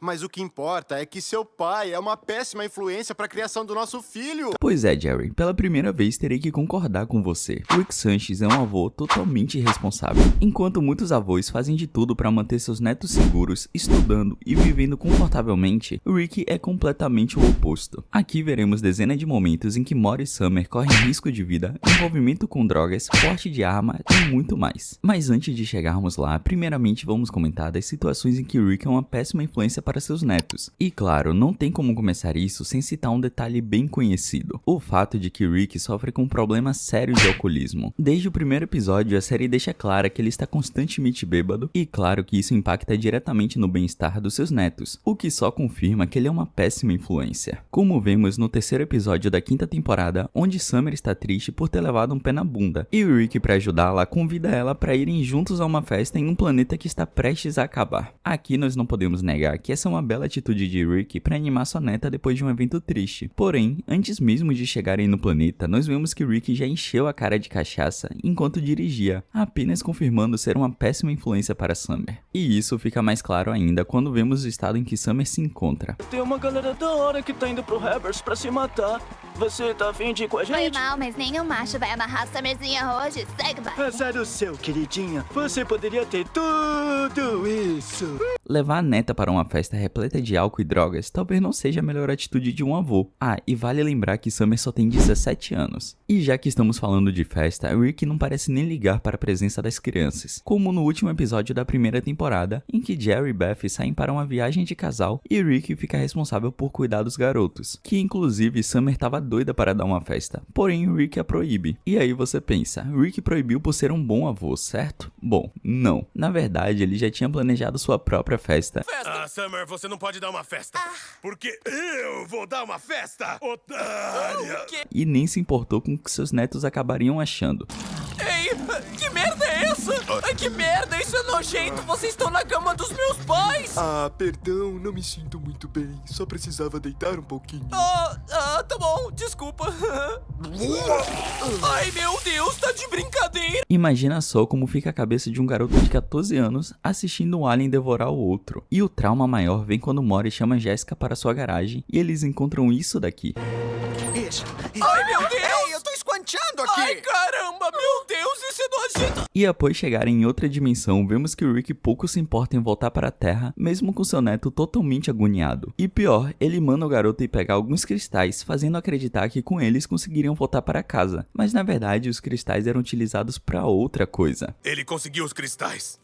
Mas o que importa é que seu pai é uma péssima influência para a criação do nosso filho. Pois é, Jerry, pela primeira vez terei que concordar com você. Rick Sanchez é um avô totalmente irresponsável. Enquanto muitos avós fazem de tudo para manter seus netos seguros, estudando e vivendo confortavelmente, Rick é completamente o oposto. Aqui veremos dezenas de momentos em que Mori e Summer correm risco de vida, envolvimento com drogas, porte de arma e muito mais. Mas antes de chegarmos lá, primeiramente vamos comentar das situações em que Rick é uma péssima influência para seus netos. E claro, não tem como começar isso sem citar um detalhe bem conhecido: o fato de que Rick sofre com um problema sério de alcoolismo. Desde o primeiro episódio, a série deixa clara que ele está constantemente bêbado, e claro que isso impacta diretamente no bem-estar dos seus netos, o que só confirma que ele é uma péssima influência. Como vemos no terceiro episódio da quinta temporada, onde Summer está triste por ter levado um pé na bunda, e Rick, para ajudá-la, convida ela para irem juntos a uma festa em um planeta que está prestes a acabar. Aqui nós não podemos negar que essa é uma bela atitude de Rick para animar sua neta depois de um evento triste. Porém, antes mesmo de chegarem no planeta, nós vemos que Rick já encheu a cara de cachaça enquanto dirigia, apenas confirmando ser uma péssima influência para Summer. E isso fica mais claro ainda quando vemos o estado em que Summer se encontra. Tem uma galera da hora que tá indo pro Havers pra se matar. Você tá afim de ir com a Foi gente? mal, mas nenhum macho vai amarrar Summerzinha hoje. Segue, vai. Azar o seu, queridinha. Você poderia ter tudo isso. Levar a neta para uma festa repleta de álcool e drogas talvez não seja a melhor atitude de um avô. Ah, e vale lembrar que Summer só tem 17 anos. E já que estamos falando de festa, Rick não parece nem ligar para a presença das crianças, como no último episódio da primeira temporada, em que Jerry e Beth saem para uma viagem de casal e Rick fica responsável por cuidar dos garotos, que inclusive Summer estava doida para dar uma festa, porém Rick a proíbe. E aí você pensa, Rick proibiu por ser um bom avô, certo? Bom, não. Na verdade, ele já tinha planejado sua própria festa. Ah, Summer, você não pode dar uma festa. Porque eu vou dar uma festa, otária. E nem se importou com o que seus netos acabariam achando. Ei, que merda é essa? Ai, que merda, isso é nojento. Vocês estão na cama dos meus pais. Ah, perdão, não me sinto muito bem. Só precisava deitar um pouquinho. Tá bom, desculpa. Ai, meu Deus, tá de brincadeira. Imagina só como fica a cabeça de um garoto de 14 anos assistindo um alien devorar o outro. E o trauma maior vem quando Mori chama Jessica para sua garagem e eles encontram isso daqui. Isso. Ai, meu Deus. Ei, eu tô esquanteando aqui! Ai, caramba, meu Deus, isso é nojento. E após chegarem em outra dimensão, vemos que o Rick pouco se importa em voltar para a Terra, mesmo com seu neto totalmente agoniado. E pior, ele manda o garoto ir pegar alguns cristais, fazendo acreditar que com eles conseguiriam voltar para casa. Mas na verdade, os cristais eram utilizados para outra coisa. Ele conseguiu os cristais.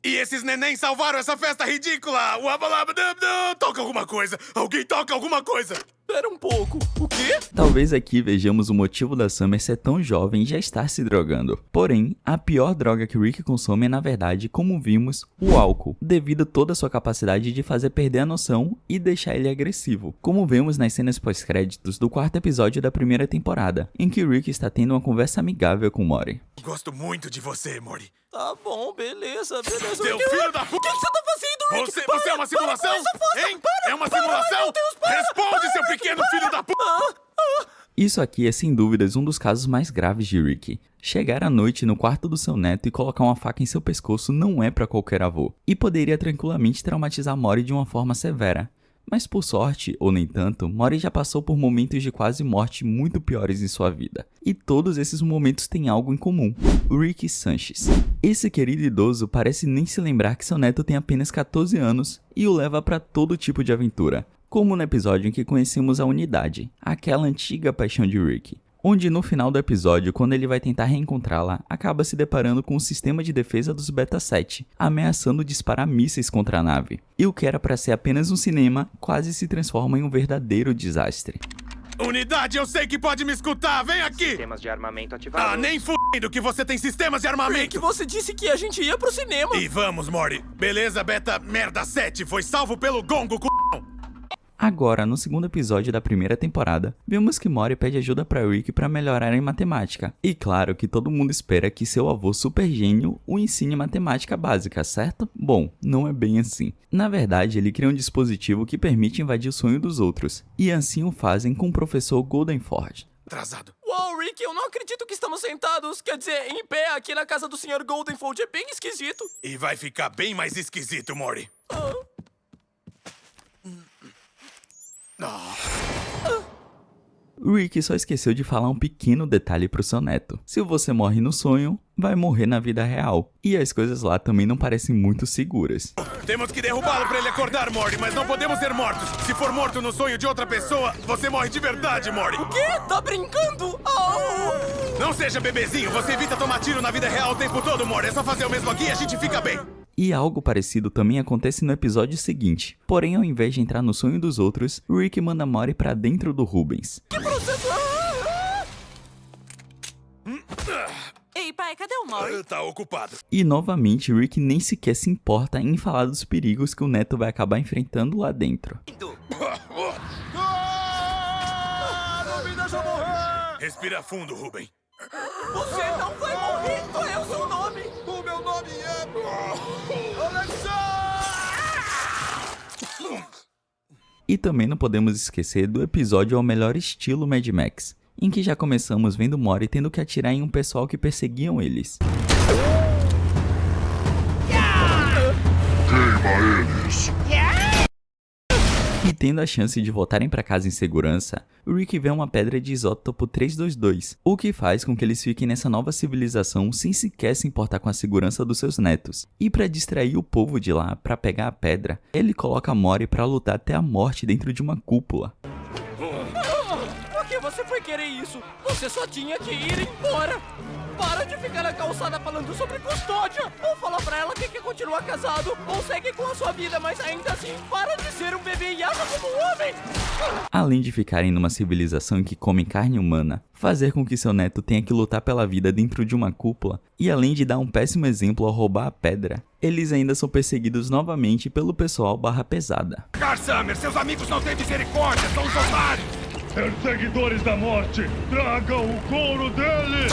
E esses nenéns salvaram essa festa ridícula! Uabalabadabdam! Toca alguma coisa! Alguém toca alguma coisa! Espera um pouco, o quê? Talvez aqui vejamos o motivo da Summer ser tão jovem e já estar se drogando. Porém, a pior droga que Rick consome é na verdade, como vimos, o álcool, devido a toda a sua capacidade de fazer perder a noção e deixar ele agressivo, como vemos nas cenas pós-créditos do quarto episódio da primeira temporada, em que Rick está tendo uma conversa amigável com Mori. Gosto muito de você, Mori. Tá bom, beleza. Seu filho da puta! O que você tá fazendo, Rick? Você é uma simulação? Hein? É uma simulação? Meu Deus, para! Responde, seu pequeno filho da puta! Isso aqui é sem dúvidas um dos casos mais graves de Rick. Chegar à noite no quarto do seu neto e colocar uma faca em seu pescoço não é pra qualquer avô, e poderia tranquilamente traumatizar Mori de uma forma severa. Mas por sorte, ou nem tanto, Mori já passou por momentos de quase morte muito piores em sua vida. E todos esses momentos têm algo em comum: Rick Sanchez. Esse querido idoso parece nem se lembrar que seu neto tem apenas 14 anos e o leva para todo tipo de aventura. Como no episódio em que conhecemos a Unidade, aquela antiga paixão de Rick. Onde no final do episódio, quando ele vai tentar reencontrá-la, acaba se deparando com o sistema de defesa dos Beta 7, ameaçando disparar mísseis contra a nave. E o que era para ser apenas um cinema, quase se transforma em um verdadeiro desastre. Unidade, eu sei que pode me escutar, vem aqui! Sistemas de armamento ativados. Ah, nem fudendo que você tem sistemas de armamento! Rick, você disse que a gente ia pro cinema. E vamos, Mori. Beleza, Beta Merda 7 foi salvo pelo gongo, c******. Agora, no segundo episódio da primeira temporada, vemos que Mori pede ajuda para Rick para melhorar em matemática. E claro que todo mundo espera que seu avô super gênio o ensine matemática básica, certo? Bom, não é bem assim. Na verdade, ele cria um dispositivo que permite invadir o sonho dos outros, e assim o fazem com o professor Goldenford. atrasado. Uau, Rick, eu não acredito que estamos sentados, quer dizer, em pé aqui na casa do Sr. Goldenfold. É bem esquisito. E vai ficar bem mais esquisito, Morty. Rick só esqueceu de falar um pequeno detalhe pro seu neto. Se você morre no sonho, vai morrer na vida real. E as coisas lá também não parecem muito seguras. Temos que derrubá-lo pra ele acordar, Morty, mas não podemos ser mortos. Se for morto no sonho de outra pessoa, você morre de verdade, Morty. O quê? Tá brincando? Oh! Não seja bebezinho, você evita tomar tiro na vida real o tempo todo, Morty. É só fazer o mesmo aqui e a gente fica bem. E algo parecido também acontece no episódio seguinte. Porém, ao invés de entrar no sonho dos outros, Rick manda Morty pra dentro do Rubens. Que processo? Ei, pai, cadê o Morty? Tá ocupado. E novamente, Rick nem sequer se importa em falar dos perigos que o neto vai acabar enfrentando lá dentro. Respira fundo, Ruben. Você não vai morrer! Qual é o seu nome? O meu nome é... E também não podemos esquecer do episódio ao melhor estilo Mad Max, em que já começamos vendo Morty tendo que atirar em um pessoal que perseguiam eles. E tendo a chance de voltarem para casa em segurança, Rick vê uma pedra de isótopo 322, o que faz com que eles fiquem nessa nova civilização sem sequer se importar com a segurança dos seus netos. E para distrair o povo de lá para pegar a pedra, ele coloca Morty para lutar até a morte dentro de uma cúpula. Por que você foi querer isso? Você só tinha que ir embora. Para de ficar na calçada falando sobre custódia. Ou fala pra ela que quer continuar casado, ou segue com a sua vida, mas ainda assim, para de ser um bebê e asa como um homem. Além de ficarem numa civilização em que comem carne humana, fazer com que seu neto tenha que lutar pela vida dentro de uma cúpula, e além de dar um péssimo exemplo ao roubar a pedra, eles ainda são perseguidos novamente pelo pessoal barra pesada. Car Summer, seus amigos não têm misericórdia, são os otários. Perseguidores da morte, tragam o couro deles!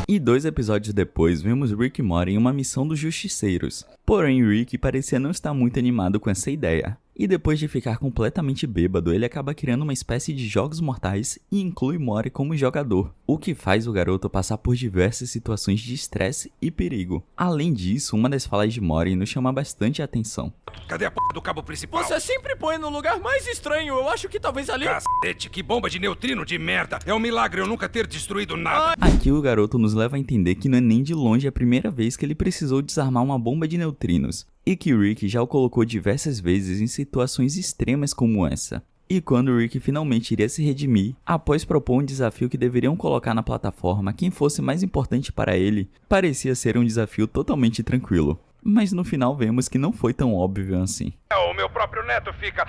E 2 episódios depois, vemos Rick e Morty em uma missão dos justiceiros. Porém, Rick parecia não estar muito animado com essa ideia. E depois de ficar completamente bêbado, ele acaba criando uma espécie de jogos mortais e inclui Morty como jogador, o que faz o garoto passar por diversas situações de estresse e perigo. Além disso, uma das falas de Morty nos chama bastante a atenção. Cadê a p*** do cabo principal? Você sempre põe no lugar mais estranho. Eu acho que talvez ali... Cacete, que bomba de neutrino de merda. É um milagre eu nunca ter destruído nada. Aqui o garoto nos leva a entender que não é nem de longe a primeira vez que ele precisou desarmar uma bomba de neutrinos, e que Rick já o colocou diversas vezes em situações extremas como essa. E quando Rick finalmente iria se redimir, após propor um desafio que deveriam colocar na plataforma quem fosse mais importante para ele, parecia ser um desafio totalmente tranquilo. Mas no final vemos que não foi tão óbvio assim. O meu próprio neto fica...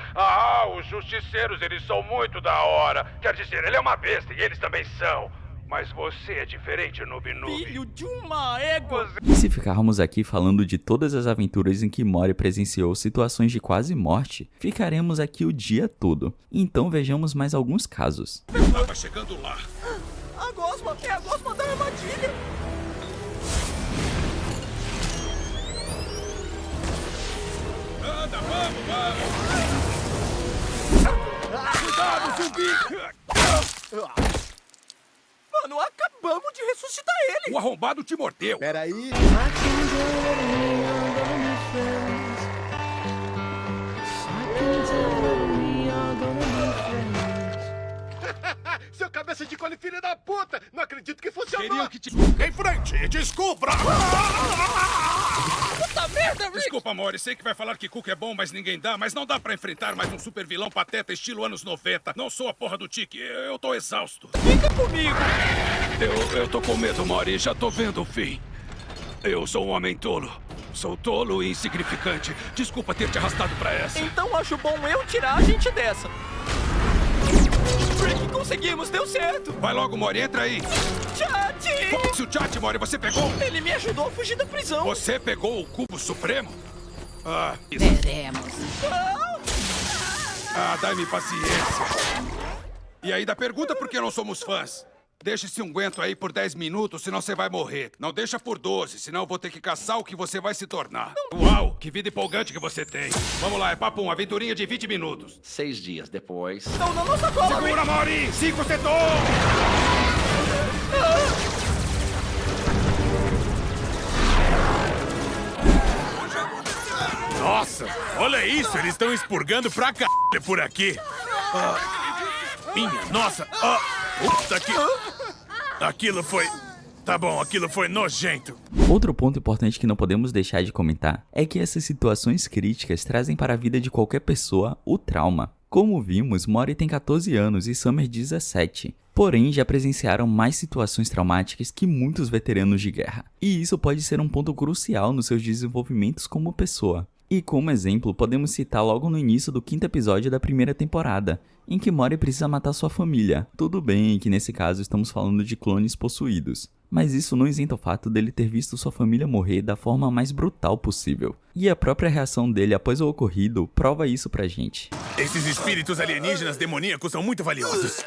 os justiceiros, eles são muito da hora. Quer dizer, ele é uma besta e eles também são. Mas você é diferente, Noob. Filho de uma égua. E se ficarmos aqui falando de todas as aventuras em que Morty presenciou situações de quase morte, ficaremos aqui o dia todo. Então vejamos mais alguns casos. Tava chegando lá. A gosma, é a gosma da armadilha. Anda, vamos! Cuidado, zumbi! Mano, acabamos de ressuscitar ele. O arrombado te mordeu. Peraí. Seu cabeça de cone, filho da puta! Não acredito que funcionou! Queriam que te... Em frente! Descubra! Puta merda, Rick! Desculpa, Morty, sei que vai falar que Cook é bom, mas ninguém dá. Mas não dá pra enfrentar mais um super vilão pateta estilo anos 90. Não sou a porra do Tique, eu tô exausto. Fica comigo! Eu tô com medo, Morty, já tô vendo o fim. Eu sou um homem tolo. Sou tolo e insignificante. Desculpa ter te arrastado pra essa. Então acho bom eu tirar a gente dessa. Rick, conseguimos, deu certo. Vai logo, Morty, entra aí. Chat! Foda-se o chat, Morty, você pegou? Ele me ajudou a fugir da prisão. Você pegou o cubo supremo? Veremos. Dá-me paciência. E ainda pergunta por que não somos fãs. Deixa esse unguento aí por 10 minutos, senão você vai morrer. Não deixa por 12, senão eu vou ter que caçar o que você vai se tornar. Uau, que vida empolgante que você tem. Vamos lá, é papo, uma aventurinha de 20 minutos. 6 dias depois... Não, não, sacola! Segura, Mori! 5 setor! Nossa, olha isso, eles estão expurgando pra c... por aqui. Minha nossa, puta que... Aquilo foi... Tá bom, aquilo foi nojento. Outro ponto importante que não podemos deixar de comentar é que essas situações críticas trazem para a vida de qualquer pessoa o trauma. Como vimos, Mori tem 14 anos e Summer 17. Porém, já presenciaram mais situações traumáticas que muitos veteranos de guerra. E isso pode ser um ponto crucial nos seus desenvolvimentos como pessoa. E como exemplo, podemos citar logo no início do 5º episódio da primeira temporada, em que Mori precisa matar sua família. Tudo bem que nesse caso estamos falando de clones possuídos, mas isso não isenta o fato dele ter visto sua família morrer da forma mais brutal possível. E a própria reação dele após o ocorrido prova isso pra gente. Esses espíritos alienígenas demoníacos são muito valiosos.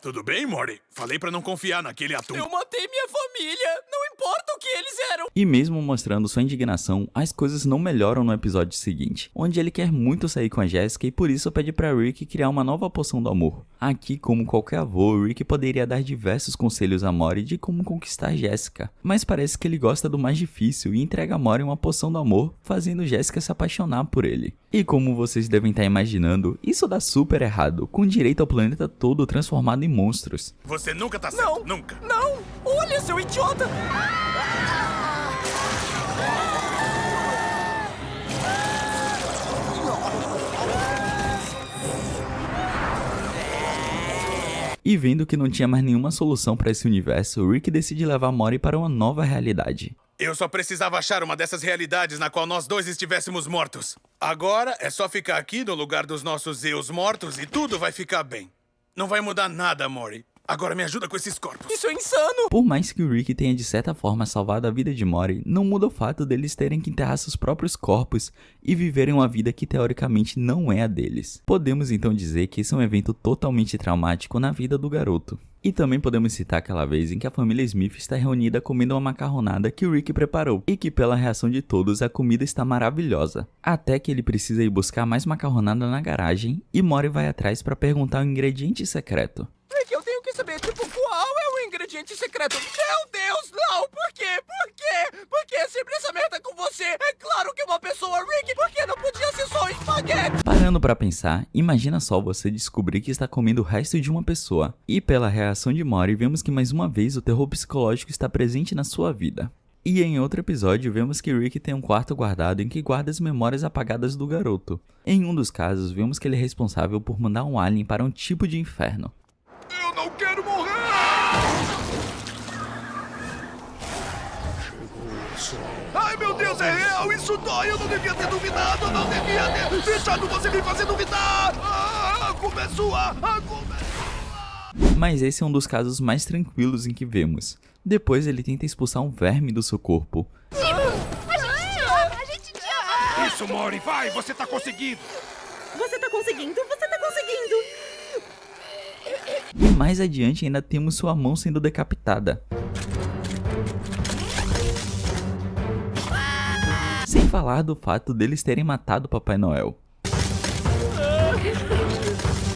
Tudo bem, Mori? Falei pra não confiar naquele atum. Eu matei minha família, não importa o que eles eram. E mesmo mostrando sua indignação, as coisas não melhoram no episódio seguinte, onde ele quer muito sair com a Jessica e por isso pede pra Rick criar uma nova poção do amor. Aqui, como qualquer avô, Rick poderia dar diversos conselhos a Mori de como conquistar Jessica, mas parece que ele gosta do mais difícil e entrega a Mori uma poção do amor, fazendo Jessica se apaixonar por ele. E como vocês devem estar imaginando, isso dá super errado, com direito ao planeta todo transformado em monstros. Você nunca tá certo, nunca. Não, olha, seu idiota. E vendo que não tinha mais nenhuma solução para esse universo, Rick decide levar Mori para uma nova realidade. Eu só precisava achar uma dessas realidades na qual nós dois estivéssemos mortos. Agora é só ficar aqui no lugar dos nossos eus mortos e tudo vai ficar bem. Não vai mudar nada, Mori. Agora me ajuda com esses corpos. Isso é insano! Por mais que o Rick tenha de certa forma salvado a vida de Mori, não muda o fato deles terem que enterrar seus próprios corpos e viverem uma vida que teoricamente não é a deles. Podemos então dizer que esse é um evento totalmente traumático na vida do garoto. E também podemos citar aquela vez em que a família Smith está reunida comendo uma macarronada que o Rick preparou, e que pela reação de todos a comida está maravilhosa. Até que ele precisa ir buscar mais macarronada na garagem e Mori vai atrás para perguntar o ingrediente secreto. Rick, eu tenho que saber, qual é o ingrediente secreto? Meu Deus, não! Por quê? Por quê? Por que sempre essa merda com você? É claro que uma pessoa, Rick, por que não podia ser só espaguete? Parando pra pensar, imagina só você descobrir que está comendo o resto de uma pessoa. E pela reação de Mori, vemos que mais uma vez o terror psicológico está presente na sua vida. E em outro episódio, vemos que Rick tem um quarto guardado em que guarda as memórias apagadas do garoto. Em um dos casos, vemos que ele é responsável por mandar um alien para um tipo de inferno. Eu não quero morrer! Ai, meu Deus, é real! Isso dói! Eu não devia ter duvidado! Eu não devia ter deixado você me fazer duvidar! A culpa é sua! A culpa é sua! Mas esse é um dos casos mais tranquilos em que vemos. Depois ele tenta expulsar um verme do seu corpo. A gente te ama! Isso, Mori, vai! Você tá conseguindo! Você tá conseguindo? Você tá conseguindo! E mais adiante ainda temos sua mão sendo decapitada. Sem falar do fato deles terem matado o Papai Noel.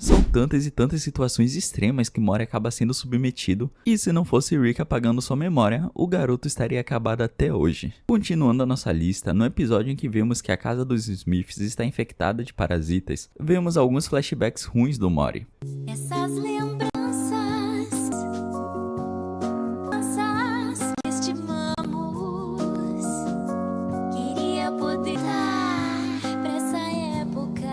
São tantas e tantas situações extremas que Mori acaba sendo submetido, e se não fosse Rick apagando sua memória, o garoto estaria acabado até hoje. Continuando a nossa lista, no episódio em que vemos que a casa dos Smiths está infectada de parasitas, vemos alguns flashbacks ruins do Mori. Essas lembranças que estimamos, queria poder dar pra essa época.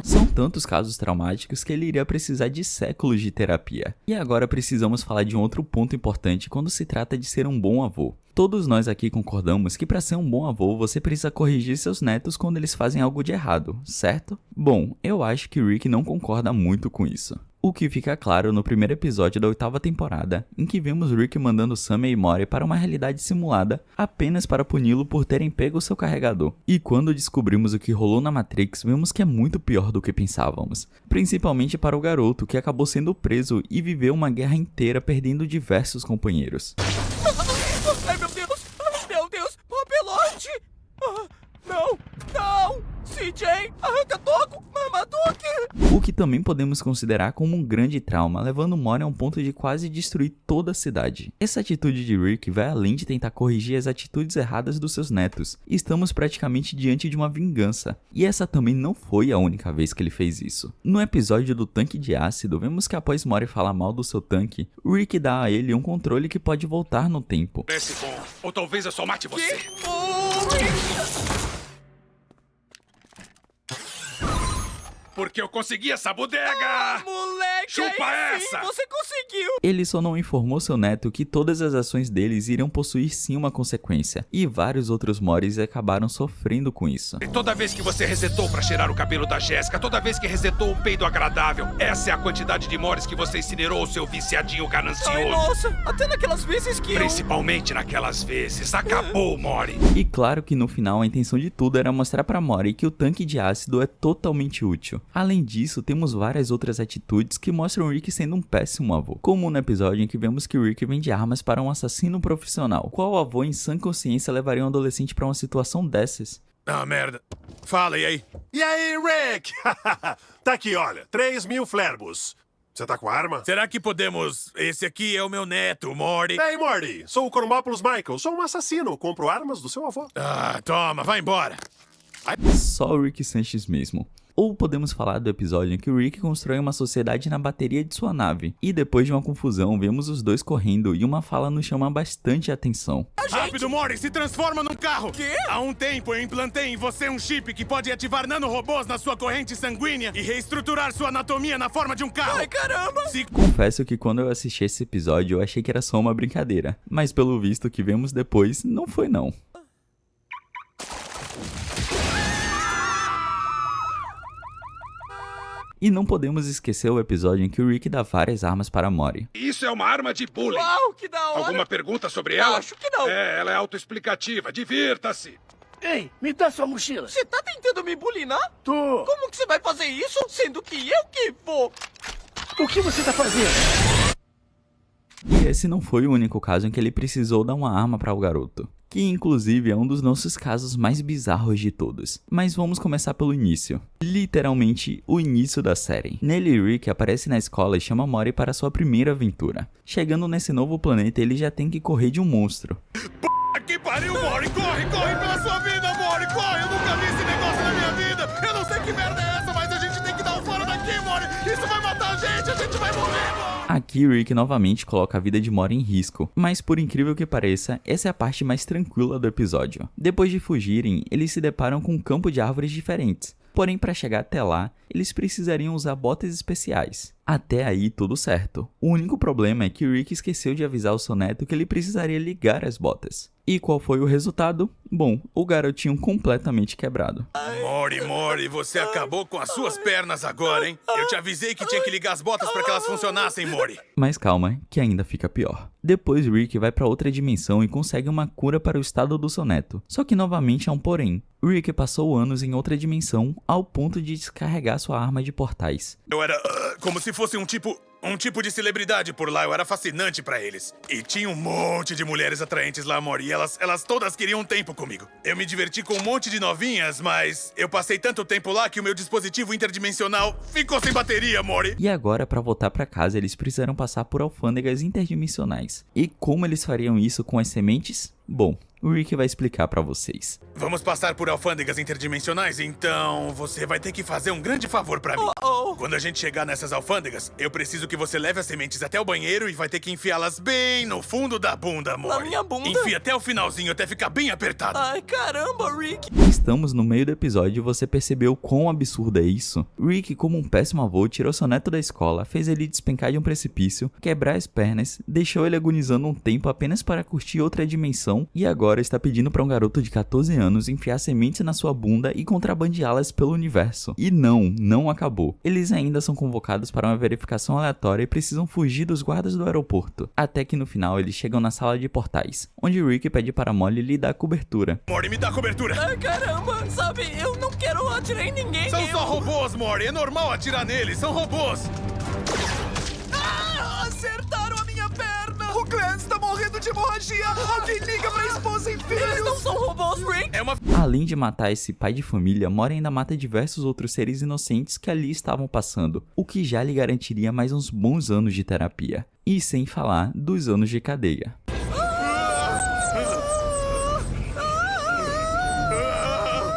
São tantos casos traumáticos que ele iria precisar de séculos de terapia. E agora precisamos falar de um outro ponto importante quando se trata de ser um bom avô. Todos nós aqui concordamos que para ser um bom avô você precisa corrigir seus netos quando eles fazem algo de errado, certo? Bom, eu acho que Rick não concorda muito com isso. O que fica claro no primeiro episódio da 8ª temporada, em que vemos Rick mandando Summer e Morty para uma realidade simulada apenas para puni-lo por terem pego seu carregador. E quando descobrimos o que rolou na Matrix, vemos que é muito pior do que pensávamos, principalmente para o garoto que acabou sendo preso e viveu uma guerra inteira perdendo diversos companheiros. Ai, meu Deus! Ai, meu Deus! Papelote! Não! CJ! Arranca-toco! Marmaduke! O que também podemos considerar como um grande trauma, levando Morty a um ponto de quase destruir toda a cidade. Essa atitude de Rick vai além de tentar corrigir as atitudes erradas dos seus netos. Estamos praticamente diante de uma vingança. E essa também não foi a única vez que ele fez isso. No episódio do tanque de ácido, vemos que após Morty falar mal do seu tanque, Rick dá a ele um controle que pode voltar no tempo. Parece bom. Ou talvez eu só mate você. Porque eu consegui essa bodega! Moleque! Chupa aí sim, essa! você conseguiu! Ele só não informou seu neto que todas as ações deles iriam possuir sim uma consequência, e vários outros Mortys acabaram sofrendo com isso. E toda vez que você resetou pra cheirar o cabelo da Jéssica, toda vez que resetou um peido agradável, essa é a quantidade de Mortys que você incinerou, seu viciadinho ganancioso. Ai, nossa! Até naquelas vezes que Principalmente naquelas vezes. Acabou, Morty. E claro que no final a intenção de tudo era mostrar pra Morty que o tanque de ácido é totalmente útil. Além disso, temos várias outras atitudes que mostram Rick sendo um péssimo avô. Como no episódio em que vemos que Rick vende armas para um assassino profissional. Qual avô em sã consciência levaria um adolescente pra uma situação dessas? Ah, merda. Fala, e aí? E aí, Rick? Tá aqui, olha, 3.000 flerbos. Você tá com a arma? Será que podemos... Esse aqui é o meu neto, Morty. Ei, Morty, sou o Cormópolis Michael, sou um assassino, compro armas do seu avô. Ah, toma, vai embora. Só o Rick Sanchez mesmo. Ou podemos falar do episódio em que o Rick constrói uma sociedade na bateria de sua nave. E depois de uma confusão, vemos os dois correndo e uma fala nos chama bastante atenção. Rápido, Morty, se transforma num carro! Quê? Há um tempo eu implantei em você um chip que pode ativar nanorobôs na sua corrente sanguínea e reestruturar sua anatomia na forma de um carro! Ai, caramba! Confesso que quando eu assisti esse episódio eu achei que era só uma brincadeira. Mas pelo visto que vemos depois, não foi não. E não podemos esquecer o episódio em que o Rick dá várias armas para Morty. Isso é uma arma de bullying. Uau, que da hora! Alguma pergunta sobre ela? Acho que não. Ela é autoexplicativa. Divirta-se. Ei, me dá sua mochila. Você tá tentando me bulinar? Tô. Como que você vai fazer isso, sendo que eu que vou? O que você tá fazendo? E esse não foi o único caso em que ele precisou dar uma arma para o garoto, que inclusive é um dos nossos casos mais bizarros de todos. Mas vamos começar pelo início. Literalmente, o início da série. Nele, Rick aparece na escola e chama Morty para sua primeira aventura. Chegando nesse novo planeta, ele já tem que correr de um monstro. Que pariu, Morty! Corre pela sua vida, Morty! Corre! Eu nunca vi esse negócio na minha vida! Eu não sei que merda é essa, mas a gente tem que dar um fora daqui, Morty! Isso vai matar a gente vai morrer, Morty! Aqui, Rick novamente coloca a vida de Morty em risco, mas por incrível que pareça, essa é a parte mais tranquila do episódio. Depois de fugirem, eles se deparam com um campo de árvores diferentes. Porém, para chegar até lá, eles precisariam usar botas especiais. Até aí, tudo certo. O único problema é que Rick esqueceu de avisar o seu neto que ele precisaria ligar as botas. E qual foi o resultado? Bom, o garotinho completamente quebrado. Morty, você acabou com as suas pernas agora, hein? Eu te avisei que tinha que ligar as botas para que elas funcionassem, Morty. Mas calma, que ainda fica pior. Depois Rick vai para outra dimensão e consegue uma cura para o estado do seu neto. Só que novamente há um porém. Rick passou anos em outra dimensão ao ponto de descarregar sua arma de portais. Eu era como se fosse um tipo de celebridade por lá. Eu era fascinante pra eles. E tinha um monte de mulheres atraentes lá, Morty. E elas todas queriam um tempo comigo. Eu me diverti com um monte de novinhas, mas eu passei tanto tempo lá que o meu dispositivo interdimensional ficou sem bateria, Morty. E agora, para voltar para casa, eles precisaram passar por alfândegas interdimensionais. E como eles fariam isso com as sementes? Bom, o Rick vai explicar pra vocês. Vamos passar por alfândegas interdimensionais, então você vai ter que fazer um grande favor pra mim. Quando a gente chegar nessas alfândegas, eu preciso que você leve as sementes até o banheiro e vai ter que enfiá-las bem no fundo da bunda, Morty. Na minha bunda? Enfia até o finalzinho, até ficar bem apertado. Ai, caramba, Rick. Estamos no meio do episódio e você percebeu quão absurdo é isso? Rick, como um péssimo avô, tirou seu neto da escola, fez ele despencar de um precipício, quebrar as pernas, deixou ele agonizando um tempo apenas para curtir outra dimensão e agora agora está pedindo para um garoto de 14 anos enfiar sementes na sua bunda e contrabandeá-las pelo universo. E não acabou. Eles ainda são convocados para uma verificação aleatória e precisam fugir dos guardas do aeroporto. Até que no final eles chegam na sala de portais, onde Rick pede para Molly lhe dar cobertura. Morty, me dá cobertura. Ai, caramba, sabe, eu não quero atirar em ninguém. São só robôs, Morty. É normal atirar neles. São robôs. Acertaram a minha perna. O Glenn está morrendo de hemorragia! Alguém liga pra esposa e filhos! Eles não são robôs, Rick! Além de matar esse pai de família, Morty ainda mata diversos outros seres inocentes que ali estavam passando, o que já lhe garantiria mais uns bons anos de terapia. E sem falar dos anos de cadeia.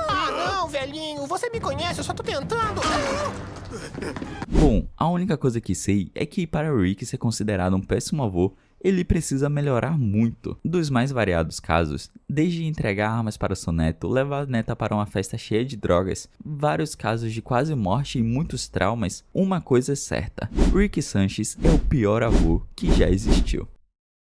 Ah, não, velhinho! Você me conhece, eu só tô tentando! Bom, a única coisa que sei é que para Rick ser considerado um péssimo avô, ele precisa melhorar muito. Dos mais variados casos, desde entregar armas para seu neto, levar a neta para uma festa cheia de drogas, vários casos de quase morte e muitos traumas, uma coisa é certa: Rick Sanchez é o pior avô que já existiu.